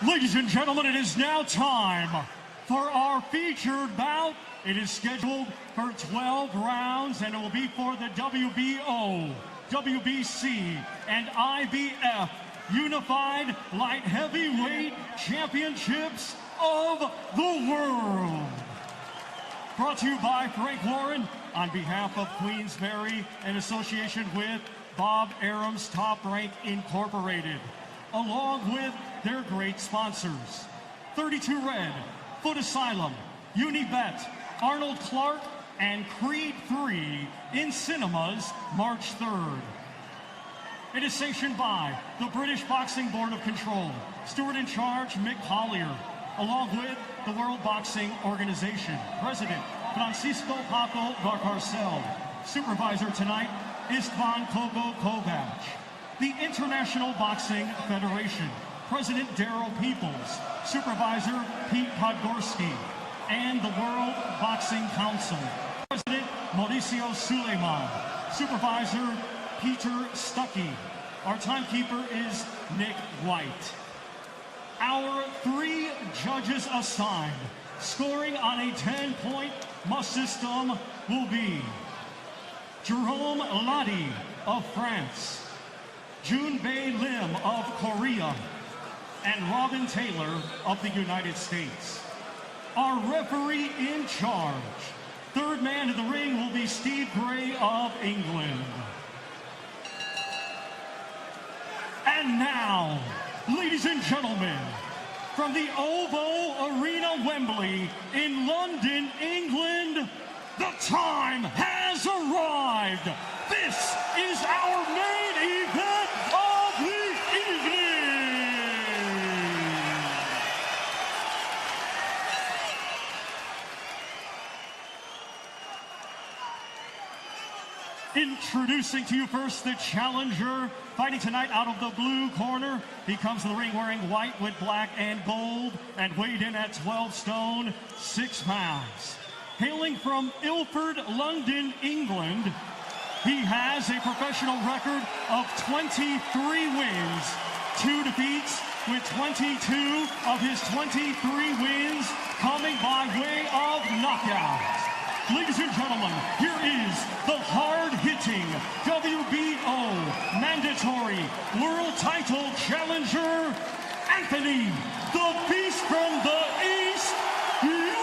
Ladies and gentlemen, it is now time for our featured bout. It is scheduled for 12 rounds, and it will be for the WBO, WBC, and IBF Unified Light Heavyweight Championships of the World. Brought to you by Frank Warren on behalf of Queensberry in association with Bob Arum's Top Rank Incorporated, along with their great sponsors: 32 Red, Foot Asylum, Unibet, Arnold Clark, and Creed 3 in cinemas March 3rd. It is sanctioned by the British Boxing Board of Control, Steward in Charge Mick Hollier, along with the World Boxing Organization, President Francisco Paco Valcarcel. Supervisor tonight, Istvan Kogo Kovac. The International Boxing Federation, President Daryl Peoples, Supervisor Pete Podgorski, and the World Boxing Council, President Mauricio Suleiman, Supervisor Peter Stuckey. Our timekeeper is Nick White. Our 3 judges assigned, scoring on a 10-point must system, will be Jerome Ladi of France, Junbei Lim of Korea, and Robin Taylor of the United States. Our referee in charge, third man in the ring, will be Steve Gray of England. And now, ladies and gentlemen, from the OVO Arena, Wembley, in London, England, the time has arrived. This is our main event of the evening. Introducing to you first the challenger, fighting tonight out of the blue corner. He comes to the ring wearing white with black and gold and weighed in at 12 stone, 6 pounds. Hailing from Ilford, London, England, he has a professional record of 23 wins, 2 defeats, with 22 of his 23 wins coming by way of knockout. Ladies and gentlemen, here is the hard-hitting WBO mandatory world title challenger, Anthony the Beast from the East, Yarde.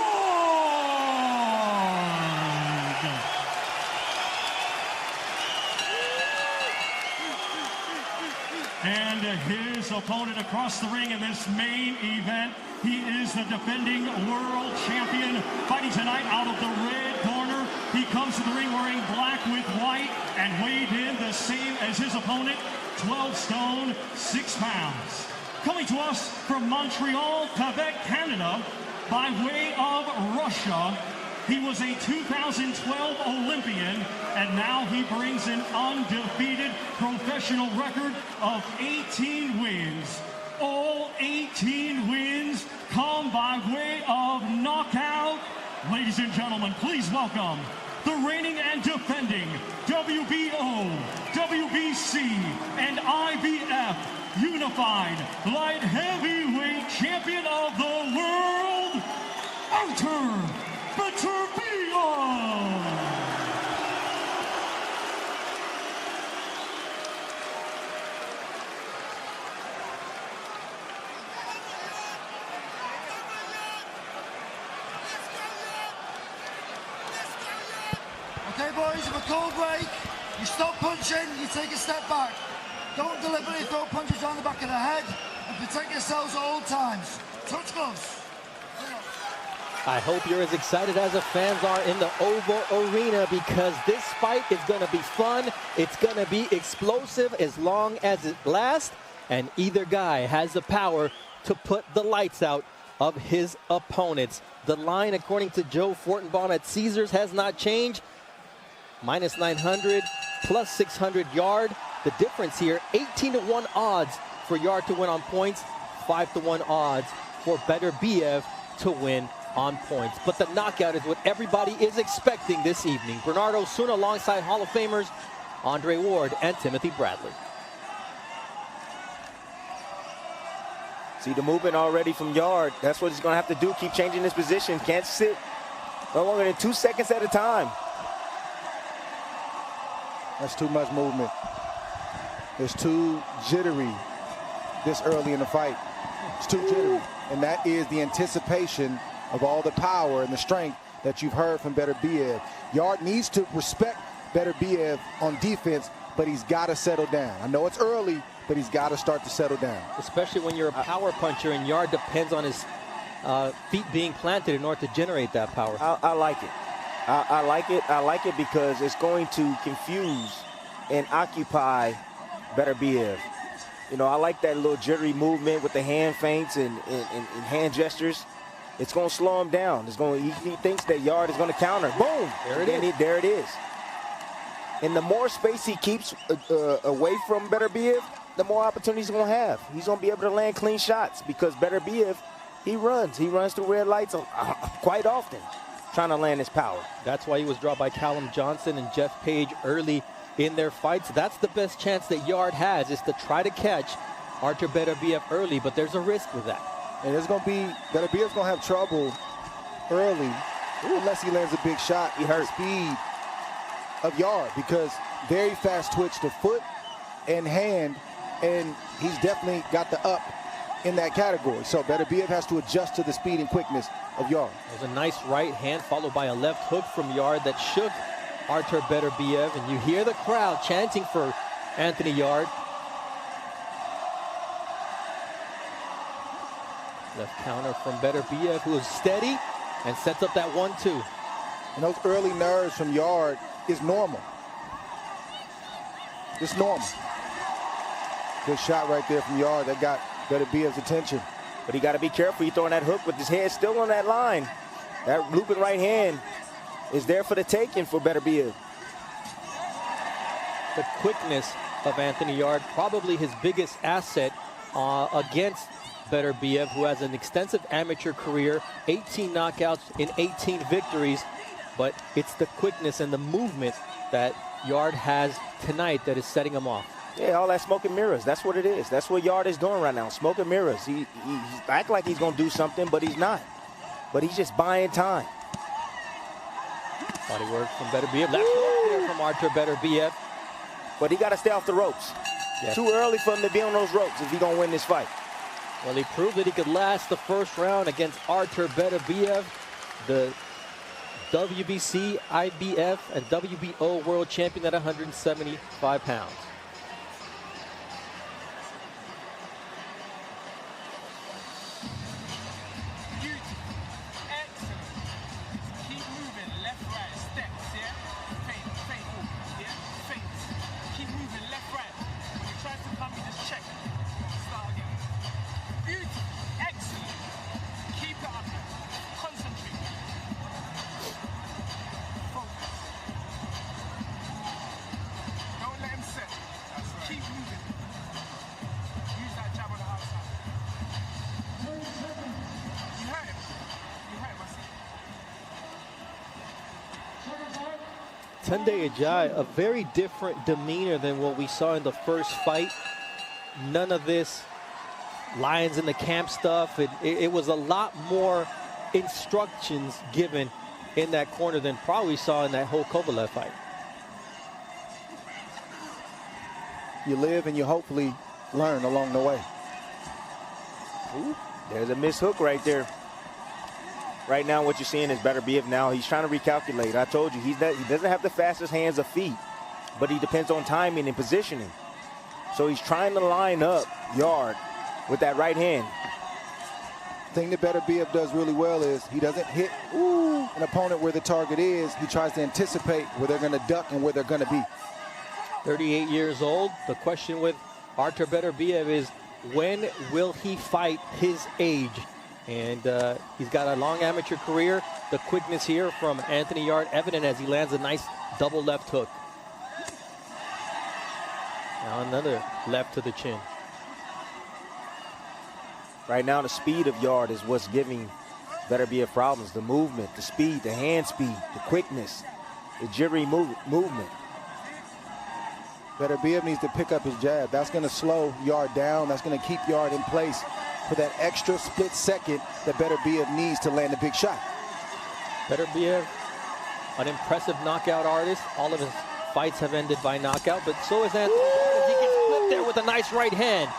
And his opponent across the ring in this main event, he is the defending world champion, fighting tonight out of the red corner. He comes to the ring wearing black with white and weighed in the same as his opponent, 12 stone, 6 pounds. Coming to us from Montreal, Quebec, Canada, by way of Russia, he was a 2012 Olympian, and now he brings an undefeated professional record of 18 wins. All 18 wins come by way of knockout. Ladies and gentlemen, please welcome the reigning and defending WBO, WBC, and IBF Unified Light Heavyweight Champion of the World, Artur Beterbiev. Okay, boys, if a cold break, you stop punching, you take a step back. Don't deliberately throw punches on the back of the head, and protect yourselves at all times. Touch gloves. I hope you're as excited as the fans are in the OVO Arena, because this fight is going to be fun. It's going to be explosive as long as it lasts, and either guy has the power to put the lights out of his opponents. The line, according to Joe Fortenbaum at Caesars, has not changed. Minus 900, plus 600 Yarde. The difference here, 18-1 odds for Yarde to win on points, 5-1 odds for Beterbiev to win on points. But the knockout is what everybody is expecting this evening. Bernardo Osuna alongside Hall of Famers Andre Ward and Timothy Bradley. See the movement already from Yarde. That's what he's going to have to do. Keep changing his position. Can't sit no longer than 2 seconds at a time. That's too much movement. It's too jittery this early in the fight. It's too jittery. And that is the anticipation of all the power and the strength that you've heard from Beterbiev. Yarde needs to respect Beterbiev on defense, but he's got to settle down. I know it's early, but he's got to start to settle down. Especially when you're a power puncher and Yarde depends on his feet being planted in order to generate that power. I like it. I like it. I like it because it's going to confuse and occupy Beterbiev. You know, I like that little jittery movement with the hand feints and hand gestures. It's going to slow him down. He thinks that Yarde is going to counter. Boom! There it is. And the more space he keeps away from Beterbiev, the more opportunities he's going to have. He's going to be able to land clean shots because Beterbiev, he runs through red lights quite often, trying to land his power. That's why he was dropped by Callum Johnson and Jeff Page early in their fights. That's the best chance that Yarde has, is to try to catch Artur Beterbiev early, but there's a risk with that. And it's going to be, Beterbiev's going to have trouble early unless he lands a big shot. He hurt speed of Yarde because very fast twitch to foot and hand, and he's definitely got the up in that category. So Beterbiev has to adjust to the speed and quickness of Yarde. There's a nice right hand followed by a left hook from Yarde that shook Artur Beterbiev, and you hear the crowd chanting for Anthony Yarde. Left counter from Beterbiev, who is steady and sets up that 1-2. And those early nerves from Yarde is normal. It's normal. Good shot right there from Yarde that got Beterbiev's attention. But he got to be careful. He's throwing that hook with his head still on that line. That looping right hand is there for the taking for Beterbiev. The quickness of Anthony Yarde, probably his biggest asset against Beterbiev, who has an extensive amateur career, 18 knockouts in 18 victories, but it's the quickness and the movement that Yarde has tonight that is setting him off. Yeah, all that smoke and mirrors. That's what it is. That's what Yarde is doing right now. Smoke and mirrors. He act like he's going to do something, but he's not. But he's just buying time. Body work from Beterbiev. Left hook there from Artur Beterbiev. But he got to stay off the ropes. Yes. Too early for him to be on those ropes if he's going to win this fight. Well, he proved that he could last the first round against Artur Beterbiev, the WBC, IBF, and WBO world champion at 175 pounds. Tunde Ajayi, a very different demeanor than what we saw in the first fight. None of this lions in the camp stuff. It was a lot more instructions given in that corner than probably saw in that whole Kovalev fight. You live and you hopefully learn along the way. Ooh, there's a missed hook right there. Right now, what you're seeing is Beterbiev now. He's trying to recalculate. I told you, he doesn't have the fastest hands or feet, but he depends on timing and positioning. So he's trying to line up Yarde with that right hand. The thing that Beterbiev does really well is he doesn't hit an opponent where the target is. He tries to anticipate where they're going to duck and where they're going to be. 38 years old. The question with Artur Beterbiev is, when will he fight his age? And he's got a long amateur career. The quickness here from Anthony Yarde evident as he lands a nice double left hook. Now another left to the chin. Right now, the speed of Yarde is what's giving Beterbiev problems. The movement, the speed, the hand speed, the quickness, the jittery movement. Beterbiev needs to pick up his jab. That's going to slow Yarde down. That's going to keep Yarde in place for that extra split second that Beterbiev needs to land a big shot. Beterbiev, an impressive knockout artist. All of his fights have ended by knockout, but so is Anthony Yarde as he gets flipped there with a nice right hand.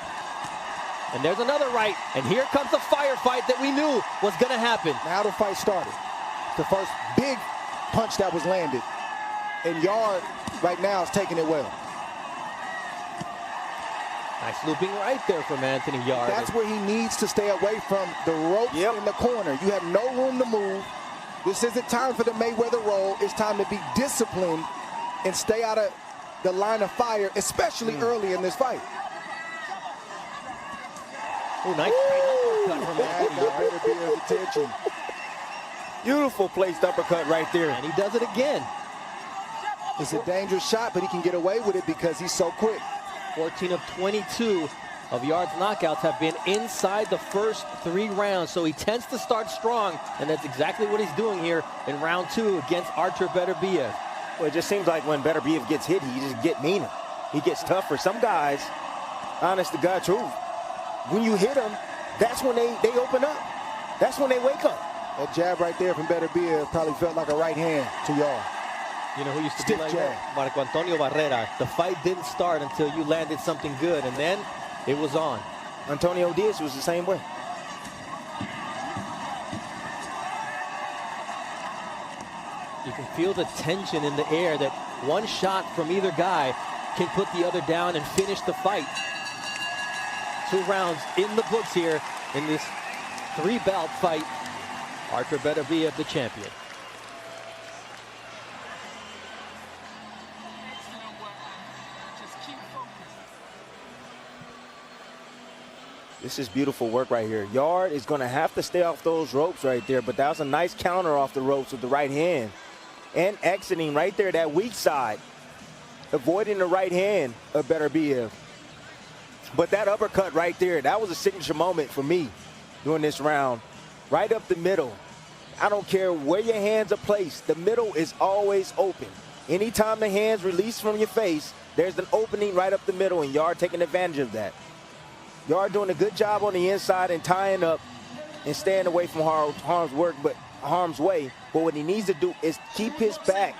And there's another right, and here comes the firefight that we knew was going to happen. Now the fight started. The first big punch that was landed, and Yarde right now is taking it well. Nice looping right there from Anthony Yarde. That's where he needs to stay away from the ropes in the corner. You have no room to move. This isn't time for the Mayweather roll. It's time to be disciplined and stay out of the line of fire, especially early in this fight. Oh, nice straight uppercut from That Anthony got Yarde. Beterbiev's attention. Beautiful placed uppercut right there. And he does it again. It's a dangerous shot, but he can get away with it because he's so quick. 14 of 22 of Yarde's knockouts have been inside the first 3 rounds, so he tends to start strong, and that's exactly what he's doing here in round 2 against Artur Beterbiev. Well, it just seems like when Beterbiev gets hit, he just get meaner. He gets tougher. Some guys, honest to God truth, when you hit them, that's when they open up. That's when they wake up. That jab right there from Beterbiev probably felt like a right hand to Yarde. You know who used to Stiff be like jab. that? Marco Antonio Barrera. The fight didn't start until you landed something good, and then it was on. Antonio Diaz was the same way. You can feel the tension in the air that one shot from either guy can put the other down and finish the fight. 2 rounds in the books here in this 3-bout fight. Artur Beterbiev, the champion. This is beautiful work right here. Yarde is going to have to stay off those ropes right there, but that was a nice counter off the ropes with the right hand. And exiting right there, that weak side. Avoiding the right hand of Beterbiev. But that uppercut right there, that was a signature moment for me during this round. Right up the middle. I don't care where your hands are placed. The middle is always open. Anytime the hands release from your face, there's an opening right up the middle, and Yarde taking advantage of that. Yarde doing a good job on the inside and tying up and staying away from harm's way. But what he needs to do is keep his back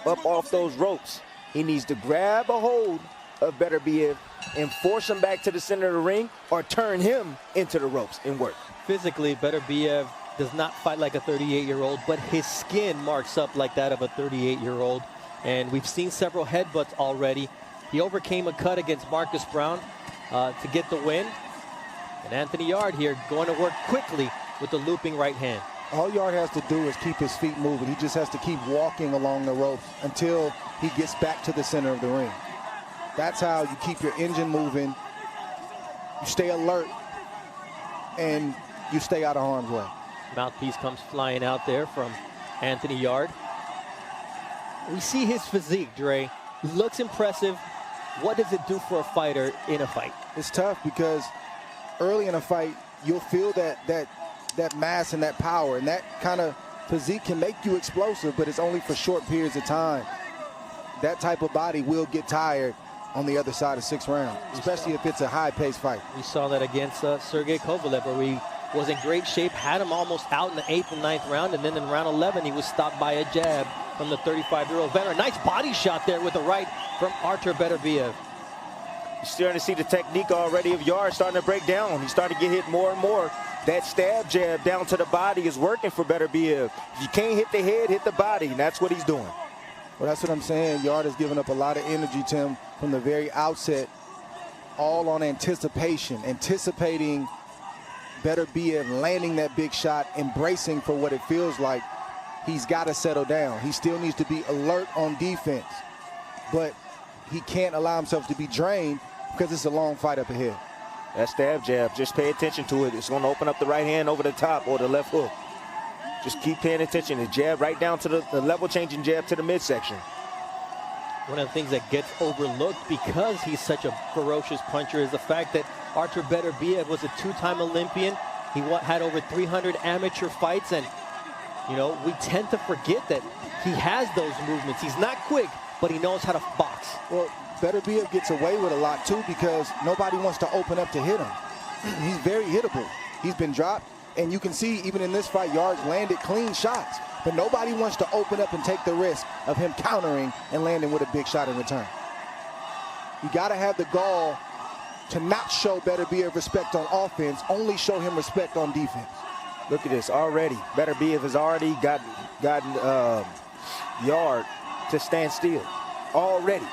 up off those ropes. He needs to grab a hold of Beterbiev and force him back to the center of the ring, or turn him into the ropes and work. Physically, Beterbiev does not fight like a 38-year-old, but his skin marks up like that of a 38-year-old. And we've seen several headbutts already. He overcame a cut against Marcus Brown to get the win. And Anthony Yarde here going to work quickly with the looping right hand. All Yarde has to do is keep his feet moving. He just has to keep walking along the ropes until he gets back to the center of the ring. That's how you keep your engine moving. You stay alert, and you stay out of harm's way. Mouthpiece comes flying out there from Anthony Yarde. We see his physique, Dre. Looks impressive. What does it do for a fighter in a fight? It's tough because early in a fight, you'll feel that mass and that power, and that kind of physique can make you explosive, but it's only for short periods of time. That type of body will get tired on the other side of 6 rounds, especially if it's a high-paced fight. We saw that against Sergey Kovalev, where he was in great shape, had him almost out in the 8th and 9th round, and then in round 11, he was stopped by a jab from the 35-year-old veteran. Nice body shot there with the right from Artur Beterbiev. You're starting to see the technique already of Yarde starting to break down. He's starting to get hit more and more. That stab jab down to the body is working for Beterbiev. If you can't hit the head, hit the body, and that's what he's doing. Well, that's what I'm saying. Yarde has given up a lot of energy, Tim, from the very outset, all on anticipation, anticipating Beterbiev landing that big shot, embracing for what it feels like. He's got to settle down. He still needs to be alert on defense, but he can't allow himself to be drained because it's a long fight up ahead. That stab jab, just pay attention to it. It's going to open up the right hand over the top or the left hook. Just keep paying attention. The jab right down to the level-changing jab to the midsection. One of the things that gets overlooked because he's such a ferocious puncher is the fact that Artur Beterbiev was a 2-time Olympian. He had over 300 amateur fights, and you know, we tend to forget that he has those movements. He's not quick, but he knows how to box. Well, Beterbiev gets away with a lot too because nobody wants to open up to hit him. he's very hittable. He's been dropped, and you can see even in this fight, Yarde landed clean shots. But nobody wants to open up and take the risk of him countering and landing with a big shot in return. You got to have the gall to not show Beterbiev respect on offense, only show him respect on defense. Look at this already. Beterbiev has already gotten Yarde to stand still. Already.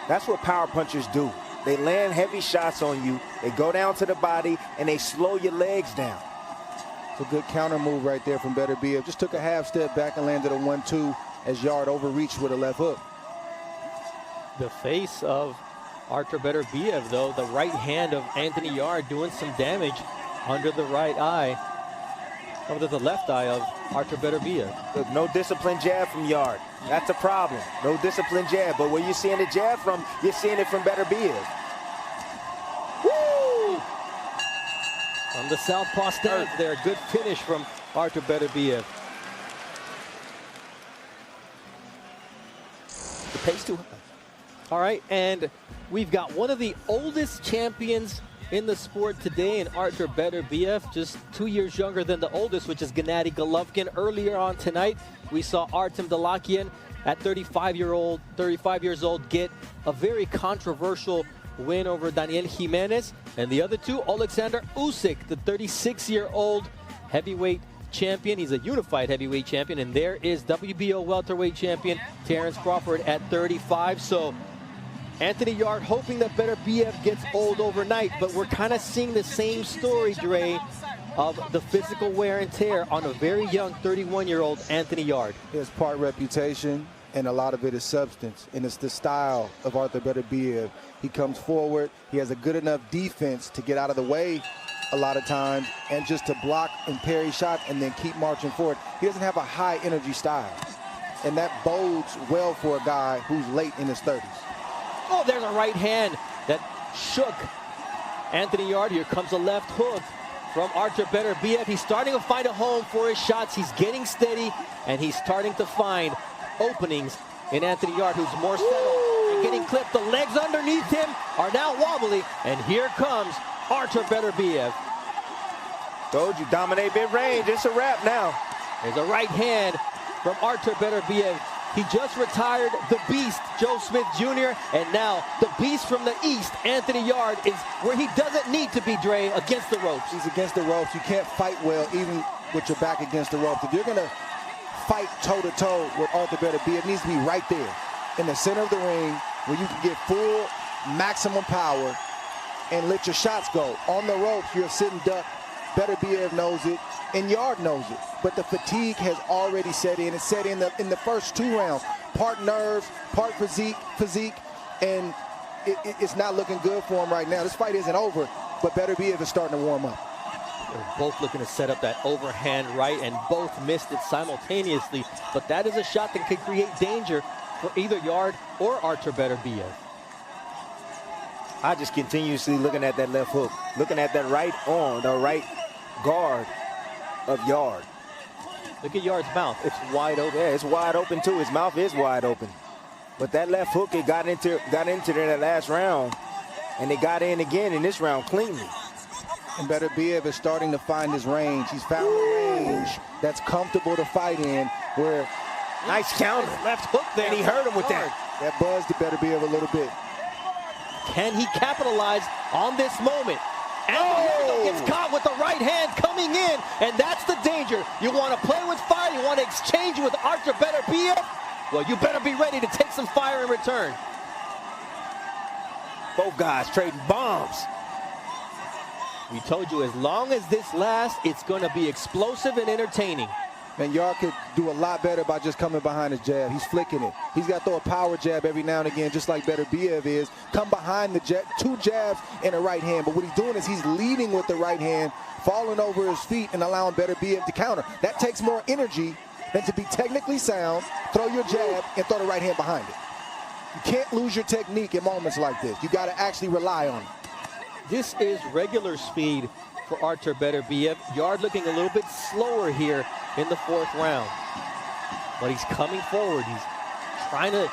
That's what power punchers do. They land heavy shots on you. They go down to the body, and they slow your legs down. It's a good counter move right there from Beterbiev. Just took a half step back and landed a 1-2 as Yarde overreached with a left hook. The face of Artur Beterbiev, though, the right hand of Anthony Yarde doing some damage under the right eye, under the left eye of Artur Beterbiev. Look, no disciplined jab from Yarde. That's a problem. No disciplined jab. But where you're seeing the jab from, you're seeing it from Beterbiev. Woo! On the southpaw stance there, good finish from Artur Beterbiev. The pace too high. All right, and we've got one of the oldest champions in the sport today in Artur Beterbiev, just 2 years younger than the oldest, which is Gennady Golovkin. Earlier on tonight, we saw Artem Dalakian at 35 years old, get a very controversial win over Daniel Jimenez. And the other two, Alexander Usyk, the 36-year-old heavyweight champion. He's a unified heavyweight champion. And there is WBO welterweight champion Terence Crawford at 35. So Anthony Yarde hoping that Beterbiev gets old overnight, but we're kind of seeing the same story, Dre, of the physical wear and tear on a very young 31-year-old Anthony Yarde. It's part reputation, and a lot of it is substance, and it's the style of Artur Beterbiev. He comes forward, he has a good enough defense to get out of the way a lot of times, and just to block and parry shots and then keep marching forward. He doesn't have a high energy style, and that bodes well for a guy who's late in his 30s. Oh, there's a right hand that shook Anthony Yarde. Here comes a left hook from Artur Beterbiev. He's starting to find a home for his shots. He's getting steady, and he's starting to find openings in Anthony Yarde, who's more settled and getting clipped. The legs underneath him are now wobbly, and here comes Artur Beterbiev. Told you, dominate mid-range. It's a wrap now. There's a right hand from Artur Beterbiev. He just retired the beast, Joe Smith Jr., and now the beast from the east, Anthony Yarde, is where he doesn't need to be, Dre, against the ropes. He's against the ropes. You can't fight well even with your back against the ropes. If you're going to fight toe-to-toe with Artur Beterbiev, it needs to be right there in the center of the ring where you can get full maximum power and let your shots go. On the ropes, you're a sitting duck. Beterbiev knows it, and Yarde knows it. But the fatigue has already set in. It set in the first 2 rounds. Part nerves, part physique, and it's not looking good for him right now. This fight isn't over, but Beterbiev is starting to warm up. They're both looking to set up that overhand right, and both missed it simultaneously. But that is a shot that could create danger for either Yarde or Artur Beterbiev. I just continuously looking at that left hook, looking at that right arm, the right guard of Yarde. Look at Yarde's mouth. It's wide open. Yeah, it's wide open too. His mouth is wide open. But that left hook, it got into there that last round, and it got in again in this round cleanly. And Beterbiev is starting to find his range. He's found a range that's comfortable to fight in, where nice counter. Left hook there. And he hurt him with that. That buzzed the Beterbiev a little bit. Can he capitalize on this moment? And gets caught with the right hand coming in, and that's the danger. You want to play with fire, you want to exchange with Artur Beterbiev? Well, you better be ready to take some fire in return. Both guys trading bombs. We told you, as long as this lasts, it's going to be explosive and entertaining. And Yarde could do a lot better by just coming behind his jab. He's flicking it. He's got to throw a power jab every now and again, just like Beterbiev is. Come behind the jab, 2 jabs and a right hand. But what he's doing is he's leading with the right hand, falling over his feet and allowing Beterbiev to counter. That takes more energy than to be technically sound, throw your jab, and throw the right hand behind it. You can't lose your technique in moments like this. You got to actually rely on it. This is regular speed for Artur Beterbiev. Yarde looking a little bit slower here in the 4th round. But he's coming forward. He's trying to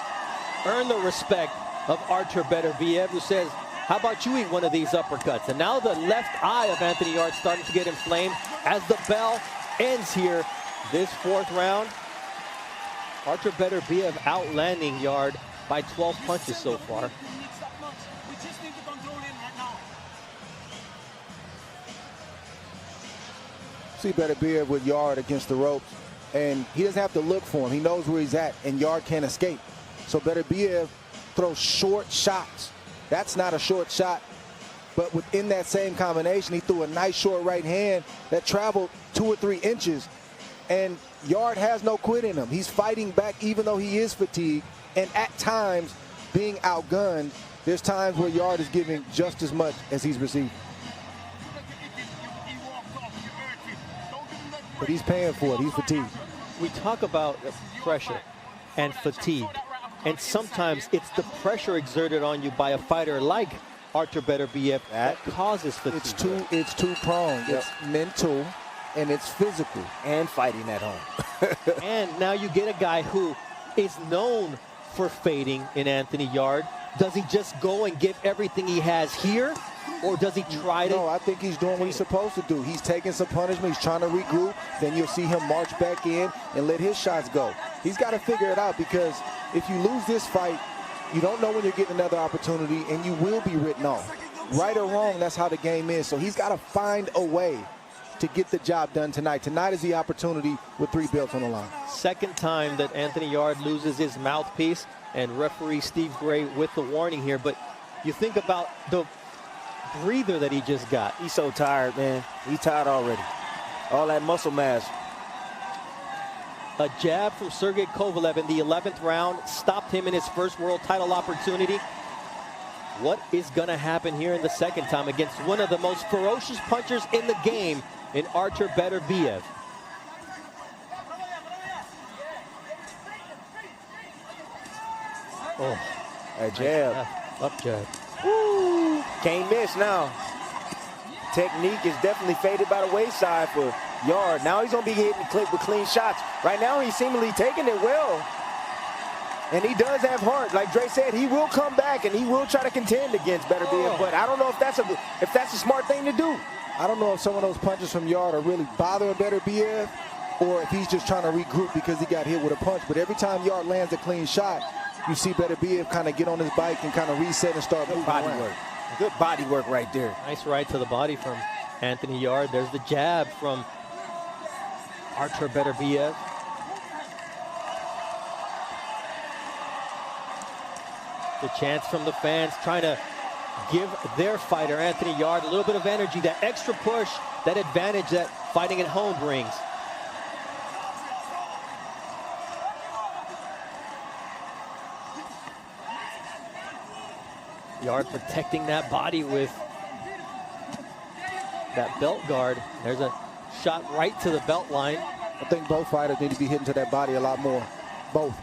earn the respect of Artur Beterbiev, who says, how about you eat one of these uppercuts? And now the left eye of Anthony Yarde starting to get inflamed as the bell ends here. This fourth round, Artur Beterbiev outlanding Yarde by 12 punches so far. See Beterbiev with Yarde against the ropes, and he doesn't have to look for him. He knows where he's at, and Yarde can't escape. So Beterbiev throws short shots. That's not a short shot, but within that same combination, he threw a nice short right hand that traveled 2 or 3 inches, and Yarde has no quit in him. He's fighting back even though he is fatigued, and at times being outgunned. There's times where Yarde is giving just as much as he's receiving. But he's paying for it. He's fatigued. We talk about pressure and fatigue, and sometimes it's the pressure exerted on you by a fighter like Artur Beterbiev that causes fatigue. It's two-pronged. Yep. It's mental and it's physical. And fighting at home. And now you get a guy who is known for fading in Anthony Yarde. Does he just go and give everything he has here? Or does he try to? No, I think he's doing what he's supposed to do. He's taking some punishment. He's trying to regroup. Then you'll see him march back in and let his shots go. He's got to figure it out, because if you lose this fight, you don't know when you're getting another opportunity, and you will be written off. Right or wrong, that's how the game is. So he's got to find a way to get the job done tonight. Tonight is the opportunity with 3 belts on the line. Second time that Anthony Yarde loses his mouthpiece, and referee Steve Gray with the warning here. But you think about the breather that he just got. He's so tired, man. He's tired already. All that muscle mass. A jab from Sergey Kovalev in the 11th round stopped him in his first world title opportunity. What is going to happen here in the second time against one of the most ferocious punchers in the game in Artur Beterbiev? Oh, a jab. Up jab. Woo. Can't miss now. Technique is definitely faded by the wayside for Yarde. Now he's going to be hitting clip with clean shots. Right now he's seemingly taking it well. And he does have heart. Like Dre said, he will come back and he will try to contend against Beterbiev. But I don't know if that's a smart thing to do. I don't know if some of those punches from Yarde are really bothering Beterbiev, or if he's just trying to regroup because he got hit with a punch. But every time Yarde lands a clean shot, you see Beterbiev kind of get on his bike and kind of reset and start moving body around. work. Good body work right there. Nice right to the body from Anthony Yarde. There's the jab from Artur Beterbiev. The chance from the fans trying to give their fighter, Anthony Yarde, a little bit of energy, that extra push, that advantage that fighting at home brings. Yarde protecting that body with that belt guard. There's a shot right to the belt line. I think both fighters need to be hitting to that body a lot more. Both.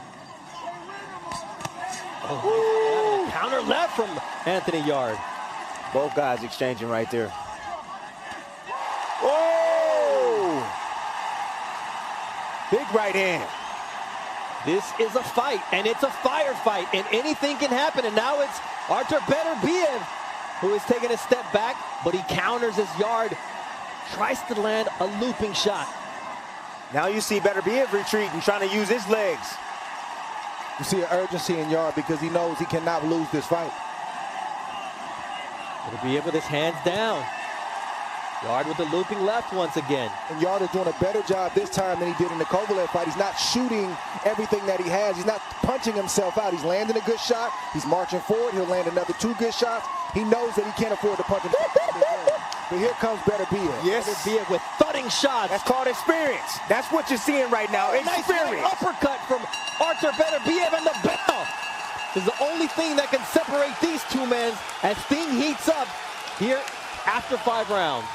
Oh, counter left from Anthony Yarde. Both guys exchanging right there. Oh! Big right hand. This is a fight, and it's a firefight, and anything can happen. And now it's Artur Beterbiev who is taking a step back, but he counters as Yarde tries to land a looping shot. Now you see Beterbiev retreating, trying to use his legs. You see an urgency in Yarde because he knows he cannot lose this fight. Beterbiev with his hands down. Yarde with the looping left once again. And Yarde is doing a better job this time than he did in the Kovalev fight. He's not shooting everything that he has. He's not punching himself out. He's landing a good shot. He's marching forward. He'll land another 2 good shots. He knows that he can't afford to punch himself out. But here comes Beterbiev. Yes. Beterbiev with thudding shots. That's called experience. That's what you're seeing right now. Nice Experience. uppercut from Artur Beterbiev, and the bell is the only thing that can separate these two men as thing heats up here after 5 rounds.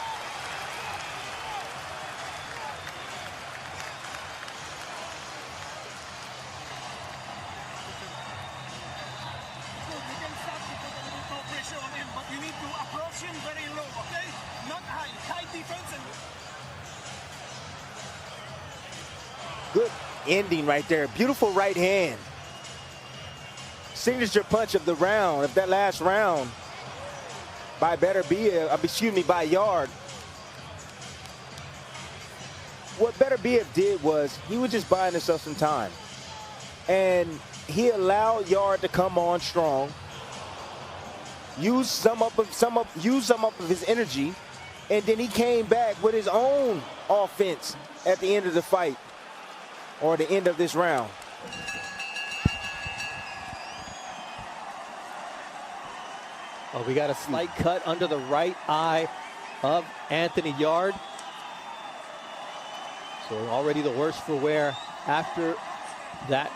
Good ending right there. Beautiful right hand. Signature punch of the round, of that last round. by by Yarde. What Beterbiev did was he was just buying himself some time. And he allowed Yarde to come on strong, use some up of his energy, and then he came back with his own offense at the end of the fight, or the end of this round. Oh, we got a slight cut under the right eye of Anthony Yarde. So already the worse for wear after that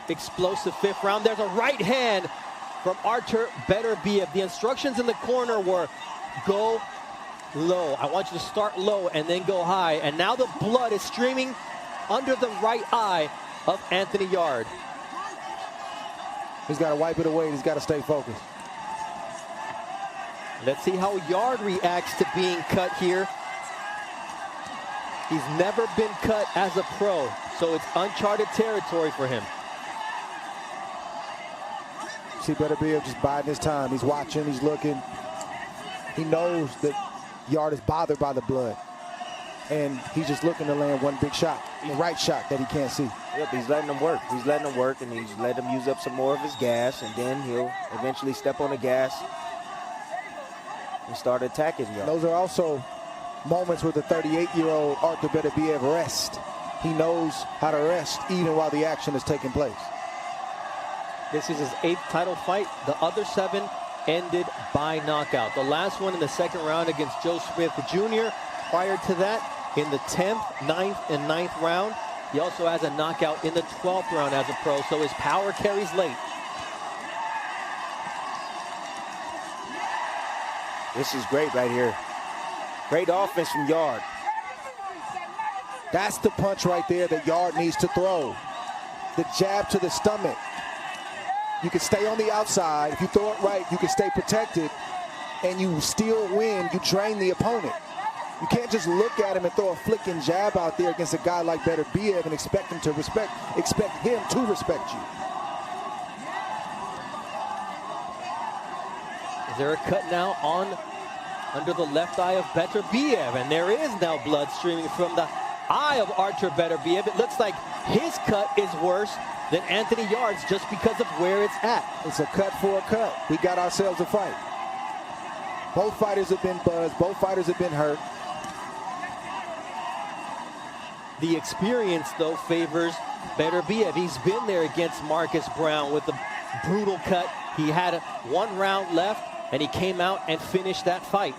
explosive 5th round. There's a right hand from Artur Beterbiev. The instructions in the corner were go low. I want you to start low and then go high. And now the blood is streaming under the right eye of Anthony Yarde. He's got to wipe it away. He's got to stay focused. Let's see how Yarde reacts to being cut here. He's never been cut as a pro, so it's uncharted territory for him. See Beterbiev just biding his time. He's watching, he's looking. He knows that Yarde is bothered by the blood. And he's just looking to land one big shot, the right shot that he can't see. Yep, he's letting him work. He's letting him work, and he's letting him use up some more of his gas, and then he'll eventually step on the gas and start attacking Yarde. Those are also moments where the 38-year-old Artur Beterbiev rests. He knows how to rest even while the action is taking place. This is his 8th title fight. The other 7 ended by knockout. The last one in the 2nd round against Joe Smith Jr. Prior to that, in the 10th, 9th, and 9th round. He also has a knockout in the 12th round as a pro, so his power carries late. This is great right here. Great offense from Yarde. That's the punch right there that Yarde needs to throw. The jab to the stomach. You can stay on the outside. If you throw it right, you can stay protected, and you still win. You drain the opponent. You can't just look at him and throw a flicking jab out there against a guy like Beterbiev and expect him to respect you. Is there a cut now under the left eye of Beterbiev? And there is now blood streaming from the eye of Artur Beterbiev. It looks like his cut is worse than Anthony Yarde's just because of where it's at. It's a cut for a cut. We got ourselves a fight. Both fighters have been buzzed. Both fighters have been hurt. The experience, though, favors Beterbiev. He's been there against Marcus Brown with the brutal cut. He had 1 round left, and he came out and finished that fight.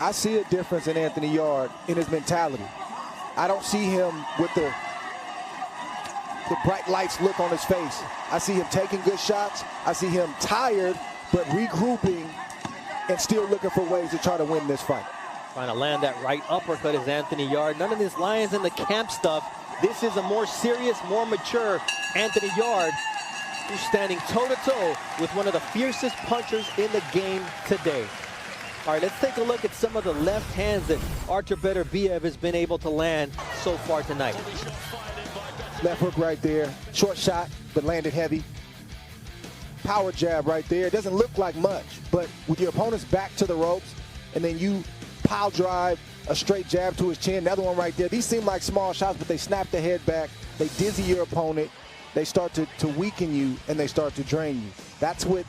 I see a difference in Anthony Yarde in his mentality. I don't see him with the bright lights look on his face. I see him taking good shots. I see him tired, but regrouping and still looking for ways to try to win this fight. Trying to land that right uppercut is Anthony Yarde. None of this lions in the camp stuff. This is a more serious, more mature Anthony Yarde, who's standing toe-to-toe with one of the fiercest punchers in the game today. All right, let's take a look at some of the left hands that Artur Beterbiev has been able to land so far tonight. Left hook right there. Short shot, but landed heavy. Power jab right there. It doesn't look like much, but with your opponent's back to the ropes, and then you pile drive a straight jab to his chin, another one right there. These seem like small shots, but they snap the head back. They dizzy your opponent. They start to weaken you, and they start to drain you. That's what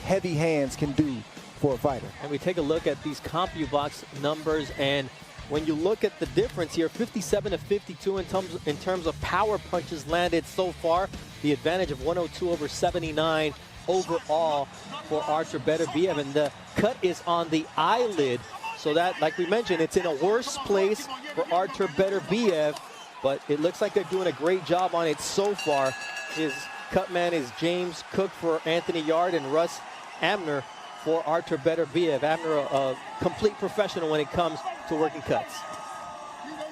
heavy hands can do for a fighter. And we take a look at these CompuBox numbers, and when you look at the difference here, 57 to 52 in terms of power punches landed so far. The advantage of 102 over 79 overall for Artur Beterbiev, and the cut is on the eyelid. So that, like we mentioned, it's in a worse place for Artur Beterbiev, but it looks like they're doing a great job on it so far. His cut man is James Cook for Anthony Yarde and Russ Amner for Artur Beterbiev. Amner, a complete professional when it comes to working cuts.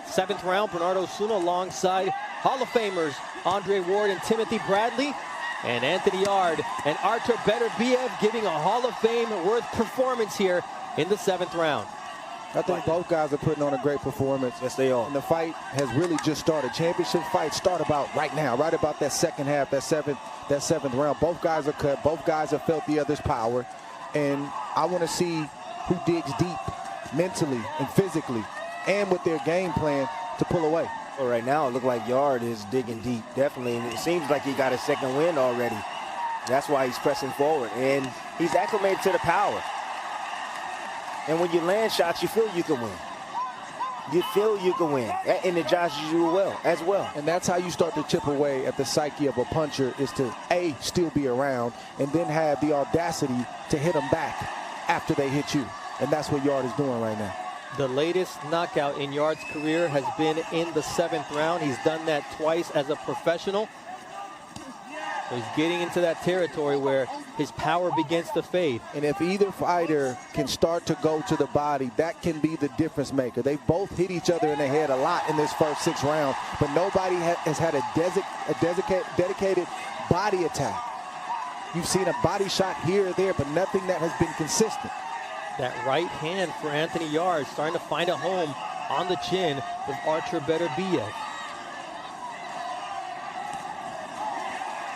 7th round, Bernardo Suna alongside Hall of Famers Andre Ward and Timothy Bradley. And Anthony Yarde and Artur Beterbiev giving a Hall of Fame worth performance here in the 7th round. I think both guys are putting on a great performance. Yes, they are. And the fight has really just started. Championship fights start about right now, right about that second half, that seventh round. Both guys are cut. Both guys have felt the other's power. And I want to see who digs deep mentally and physically and with their game plan to pull away. Well, right now, it looks like Yarde is digging deep, definitely. And it seems like he got his second win already. That's why he's pressing forward. And he's acclimated to the power. And when you land shots, you feel you can win. You feel you can win. That energizes you as well. And that's how you start to chip away at the psyche of a puncher, is to, A, still be around, and then have the audacity to hit them back after they hit you. And that's what Yarde is doing right now. The latest knockout in Yarde's career has been in the 7th round. He's done that twice as a professional. So he's getting into that territory where his power begins to fade. And if either fighter can start to go to the body, that can be the difference maker. They both hit each other in the head a lot in this first 6 rounds, but nobody has had a dedicated body attack. You've seen a body shot here or there, but nothing that has been consistent. That right hand for Anthony Yarde starting to find a home on the chin with Artur Beterbiev.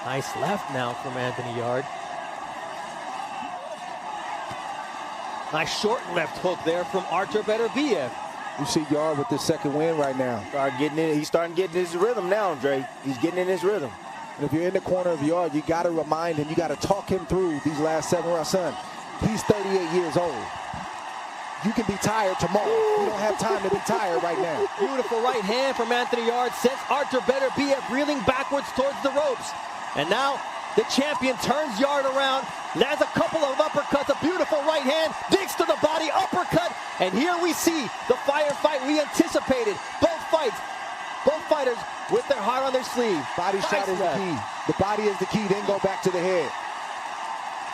Nice left now from Anthony Yarde. Nice short left hook there from Artur Beterbiev. You see Yarde with his second win right now. He's starting to get in his rhythm now, Dre. He's getting in his rhythm. And if you're in the corner of Yarde, you got to remind him, you got to talk him through these last 7 rounds. Son, he's 38 years old. You can be tired tomorrow. You don't have time to be tired right now. Beautiful right hand from Anthony Yarde sends Artur Beterbiev reeling backwards towards the ropes. And now the champion turns Yarde around, lands a couple of uppercuts, a beautiful right hand, digs to the body, uppercut, and here we see the firefight we anticipated. Both fighters with their heart on their sleeve. Body shot is the key. The body is the key, then go back to the head.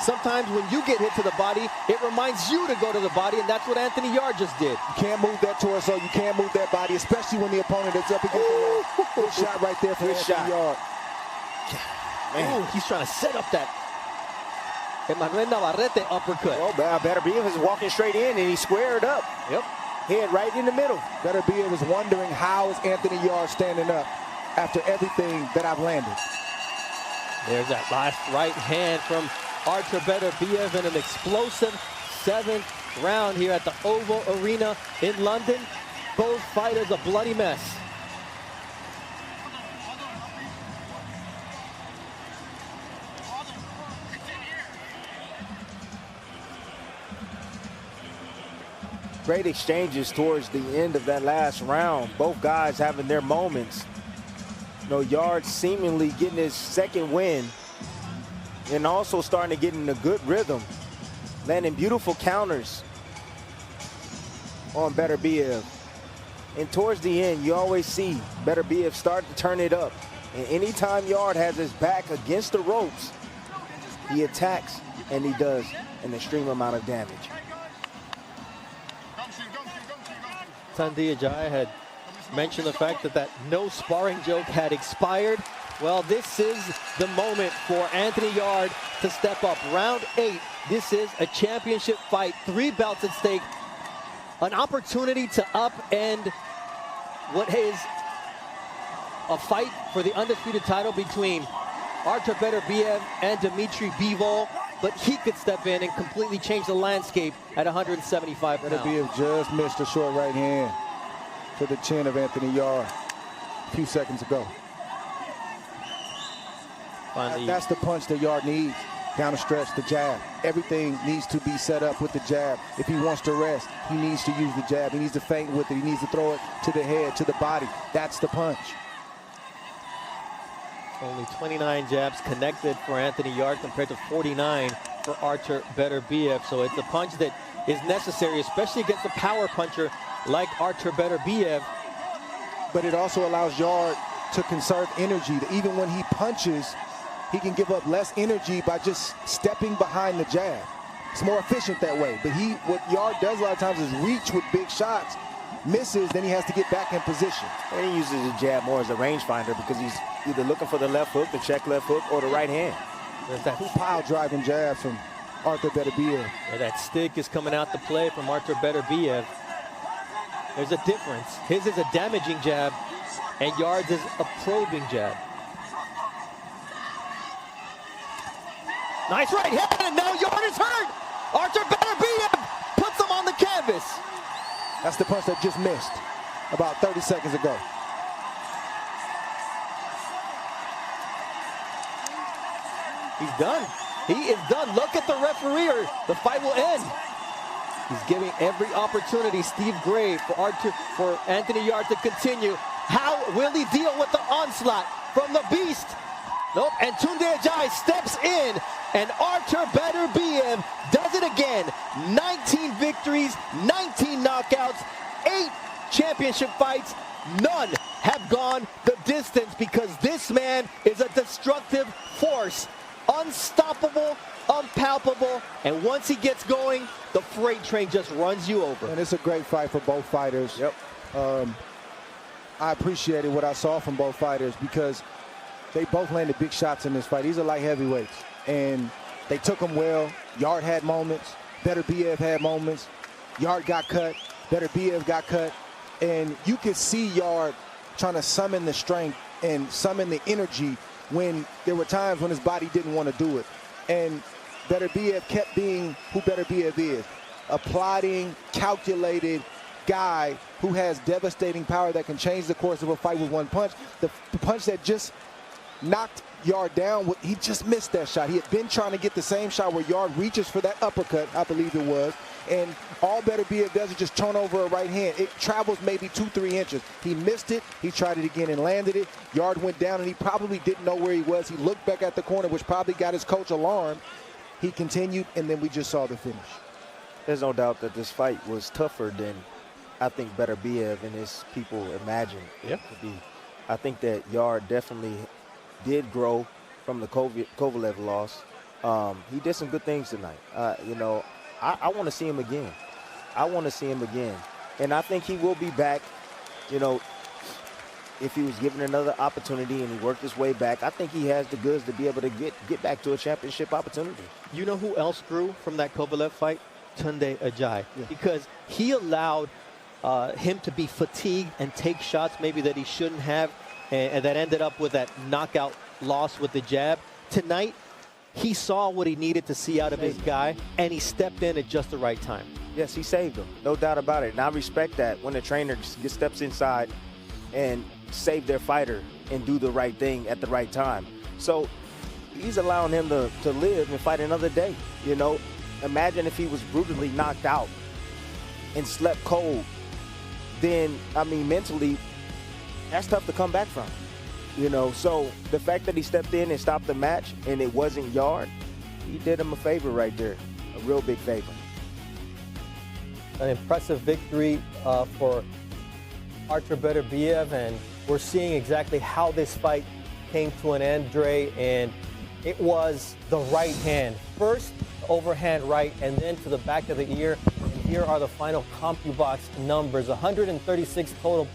Sometimes when you get hit to the body, it reminds you to go to the body, and that's what Anthony Yarde just did. You can't move that torso, you can't move that body, especially when the opponent is up against the wall. Good shot right there for Anthony Yarde. Ooh, he's trying to set up that Emmanuel Navarrete uppercut. Well, Beterbiev is walking straight in, and he squared up. Yep. Head right in the middle. Beterbiev is wondering, how is Anthony Yarde standing up after everything that I've landed? There's that last right hand from Artur Beterbiev in an explosive 7th round here at the Oval Arena in London. Both fighters a bloody mess. Great exchanges towards the end of that last round. Both guys having their moments. You know, Yarde seemingly getting his second win and also starting to get in a good rhythm, landing beautiful counters on Beterbiev. And towards the end, you always see Beterbiev start to turn it up. And anytime Yarde has his back against the ropes, he attacks, and he does an extreme amount of damage. Tandia Jai had mentioned the fact that no sparring joke had expired. Well, this is the moment for Anthony Yarde to step up. Round 8, this is a championship fight, 3 belts at stake. An opportunity to upend what is a fight for the undisputed title between Artur Beterbiev and Dimitri Bivol. But he could step in and completely change the landscape at 175 pounds. Beterbiev just missed a short right hand to the chin of Anthony Yarde a few seconds ago. Finally, that's the punch that Yarde needs. Down the stretch, the jab. Everything needs to be set up with the jab. If he wants to rest, he needs to use the jab. He needs to feint with it. He needs to throw it to the head, to the body. That's the punch. only 29 jabs connected for Anthony Yarde compared to 49 for Artur Beterbiev. So it's a punch that is necessary, especially against a power puncher like Artur Beterbiev. But it also allows Yarde to conserve energy. Even when he punches, he can give up less energy by just stepping behind the jab. It's more efficient that way. But what Yarde does a lot of times is reach with big shots. Misses, then he has to get back in position. And he uses the jab more as a rangefinder because he's either looking for the left hook, the check left hook, or the right hand. There's that pile driving jab from Artur Beterbiev. Yeah, that stick is coming out to play from Artur Beterbiev. There's a difference. His is a damaging jab, and Yarde's is a probing jab. Nice right hand, and now Yarde is hurt. Artur Beterbiev puts him on the canvas. That's the punch that just missed about 30 seconds ago. He's done. He is done. Look at the referee, or the fight will end. He's giving every opportunity, Steve Gray, for Anthony Yarde to continue. How will he deal with the onslaught from the beast? Nope, and Tunde Ajayi steps in, and Artur Beterbiev does it again. 19 victories, 19 knockouts, 8 championship fights. None have gone the distance because this man is a destructive force. Unstoppable, unpalpable, and once he gets going, the freight train just runs you over. And it's a great fight for both fighters. Yep. I appreciated what I saw from both fighters because they both landed big shots in this fight. These are light heavyweights, and they took them well. Yarde had moments. Beterbiev had moments. Yarde got cut. Beterbiev got cut. And you could see Yarde trying to summon the strength and summon the energy when there were times when his body didn't want to do it. And Beterbiev kept being who Beterbiev is, a plotting, calculated guy who has devastating power that can change the course of a fight with one punch. The punch that just knocked Yarde down, he just missed that shot. He had been trying to get the same shot where Yarde reaches for that uppercut, I believe it was, and all Beterbiev does is just turn over a right hand. It travels maybe 2-3 inches. He missed it. He tried it again and landed it. Yarde went down, and he probably didn't know where he was. He looked back at the corner, which probably got his coach alarmed. He continued, and then we just saw the finish. There's no doubt that this fight was tougher than I think Beterbiev and his people imagined it to be. I think that Yarde definitely did grow from the Kovalev loss. He did some good things tonight. I want to see him again. I want to see him again. And I think he will be back, if he was given another opportunity and he worked his way back. I think he has the goods to be able to get back to a championship opportunity. You know who else grew from that Kovalev fight? Tunde Ajayi. Yeah. Because he allowed him to be fatigued and take shots maybe that he shouldn't have, and that ended up with that knockout loss with the jab. Tonight, he saw what he needed to see out of his guy, and he stepped in at just the right time. Yes, he saved him. No doubt about it. And I respect that when a trainer just steps inside and save their fighter and do the right thing at the right time. So he's allowing him to live and fight another day. Imagine if he was brutally knocked out and slept cold. Then, mentally, that's tough to come back from. So the fact that he stepped in and stopped the match and it wasn't Yarde, he did him a favor right there, a real big favor. An impressive victory for Artur Beterbiev, and we're seeing exactly how this fight came to an end, Dre, and it was the right hand. First, overhand right, and then to the back of the ear. And here are the final CompuBox numbers. 136 total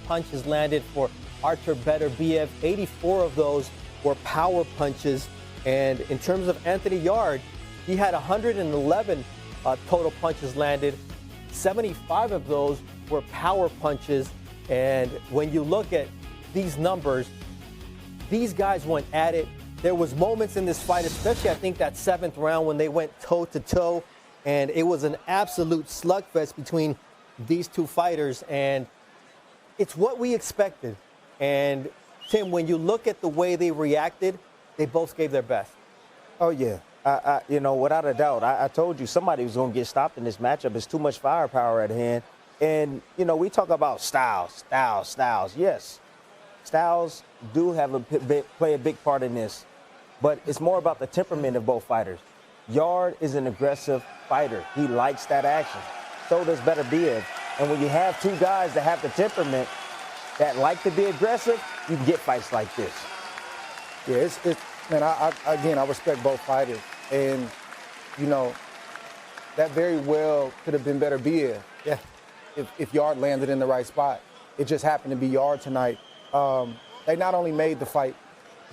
punches landed for Artur Beterbiev. 84 of those were power punches. And in terms of Anthony Yarde, he had 111 total punches landed. 75 of those were power punches. And when you look at these numbers, these guys went at it. There was moments in this fight, especially I think that 7th round when they went toe-to-toe, and it was an absolute slugfest between these two fighters, and it's what we expected. And Tim, when you look at the way they reacted, they both gave their best. Oh, yeah. Without a doubt, I told you somebody was going to get stopped in this matchup. It's too much firepower at hand. And, we talk about styles. Yes, styles do have play a big part in this. But it's more about the temperament of both fighters. Yarde is an aggressive fighter. He likes that action. So does Beterbiev. And when you have two guys that have the temperament that like to be aggressive, you can get fights like this. Yeah, man, I respect both fighters. And, that very well could have been Beterbiev. Yeah. If Yarde landed in the right spot. It just happened to be Yarde tonight. They not only made the fight,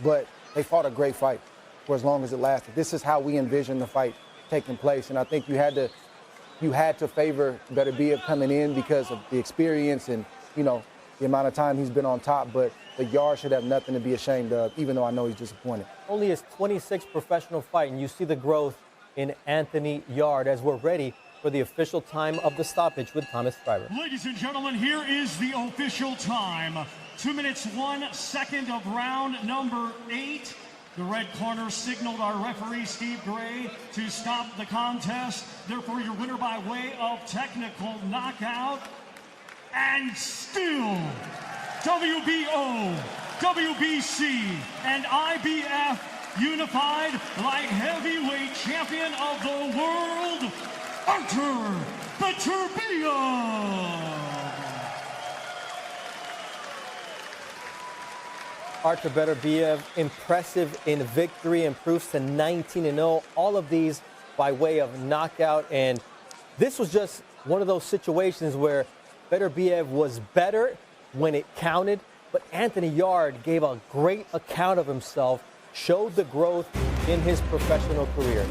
but they fought a great fight for as long as it lasted. This is how we envisioned the fight taking place. And I think you had to favor Beterbiev coming in because of the experience and, the amount of time he's been on top. But the Yarde should have nothing to be ashamed of, even though I know he's disappointed. Only his 26th professional fight, and you see the growth in Anthony Yarde as we're ready for the official time of the stoppage with Thomas Schreiber. Ladies and gentlemen, here is the official time. 2 minutes, 1 second of round number 8. The red corner signaled our referee, Steve Gray, to stop the contest. Therefore, your winner by way of technical knockout. And still, WBO, WBC, and IBF Unified Light Heavyweight Champion of the World, Artur Beterbiev. Artur Beterbiev, impressive in victory, improves to 19-0. All of these by way of knockout. And this was just one of those situations where Beterbiev was better when it counted. But Anthony Yarde gave a great account of himself, showed the growth in his professional career.